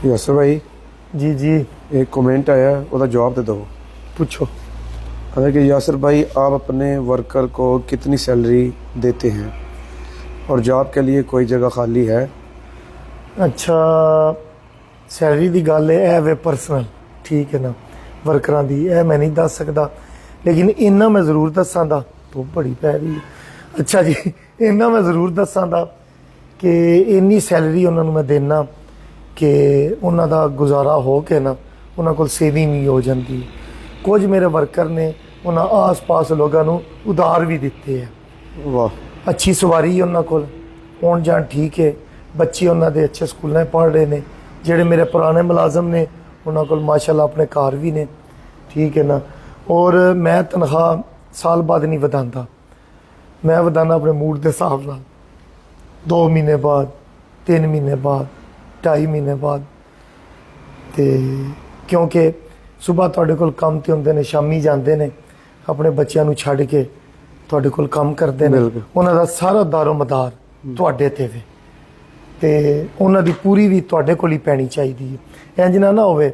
यासर भाई जी जी एक कमेंट आया उसका जवाब दे दो। पूछो। कहता कि यासर भाई आप अपने वर्कर को कितनी सैलरी देते हैं और जॉब के लिए कोई जगह खाली है? अच्छा सैलरी की गल है वे परसनल ठीक है ना वर्करां दी मैं नहीं दस सकता लेकिन इन्ना मैं जरूर दसांगा तो बड़ी पै रही है। अच्छा जी इन्ना मैं जरूर दसांगा कि इन्नी सैलरी उन्होंने मैं देना कि उन्हों का गुजारा हो के ना उन्होंने को सेविंग भी हो जाती। कुछ मेरे वर्कर ने उन्होंने आस पास लोगों को उधार भी दिते हैं। वाह अच्छी सवारी उन्होंने को आउण जाण ठीक है। बच्चे उन्होंने अच्छे स्कूलों पढ़ रहे हैं। जेडे मेरे पुराने मुलाजम ने उन्होंने को माशाल्लाह अपने घर भी ने ठीक है ना। और मैं तनख्वाह साल बाद नहीं वधांदा, मैं वधाना अपने मूड के हिसाब नाल 2 महीने बाद 3 महीने बाद 2.5 महीने बाद। तो क्योंकि सुबह तुहाडे कोल काम ते हुंदे ने शामी जांदे ने अपने बच्चों नूं छड्ड के तुहाडे कोल काम करदे ने। उन्हां दा सारा दारोमदार तुहाडे ते वे ते उन्हां दी पूरी भी तुहाडे कोल ही पैनी चाहिदी है। इंज ना होवे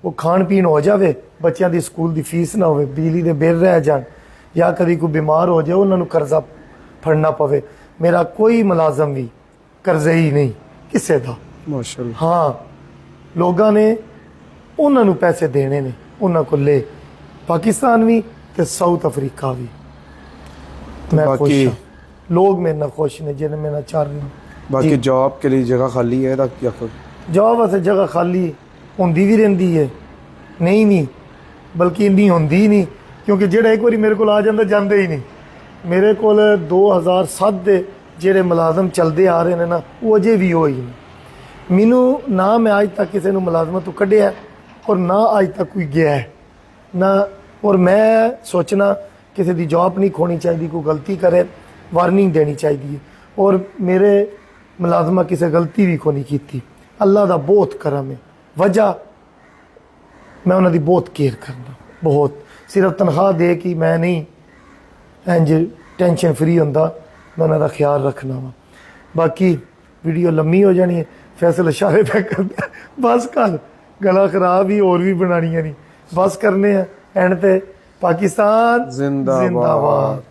वो खाण पीण हो जावे बच्चों की स्कूल की फीस ना होवे बिजली के बिल रह जान या कभी कोई बीमार हो जाए उन्होंने कर्जा फड़ना पवे। मेरा कोई मुलाजम भी कर्जे ही नहीं किसी का। माशाल्लाह। हाँ लोगों ने उन्होंने पैसे देने ने उन्होंने को ले पाकिस्तान भी तो साउथ अफ्रीका भी। मैं खुश बाकी हाँ लोग मेरे ना खुश ने जिन्हें मेरे ना चाह रहे हैं। बाकी जॉब के लिए जगह खाली है ता क्या कर? जॉब वास्ते जगह खाली होंदी भी रहिंदी है नहीं नहीं बल्कि इन्नी होंदी ही नहीं क्योंकि जेड़ा एक बारी मेरे को आ जाता जाते ही नहीं। मेरे को 2007 के जेड़े मुलाजम चलते आ रहे हैं ना वो अजे भी हो ही नहीं। मैनू ना मैं अज तक किसी ने मुलाजमत तो कढ़िया और ना अज तक कोई गया है ना। और मैं सोचना किसी की जॉब नहीं खोनी चाहिए, कोई गलती करे वार्निंग देनी चाहिए। और मेरे मुलाजमा किसी गलती भी को नहीं की। अल्लाह का बहुत करम है वजह मैं उन्होंने बहुत केयर करना बहुत। सिर्फ तनख्वाह दे कि मैं नहीं इंज टेंशन फ्री होंदा मैं उन्होंने ख्याल रखना वा। बाकी वीडियो लम्मी हो जानी है फैसल इशारे पे करता बस कर गला खराब ही और भी बनानियां नहीं बस करने हैं एंड ते पाकिस्तान जिंदाबाद। जिंदाबाद।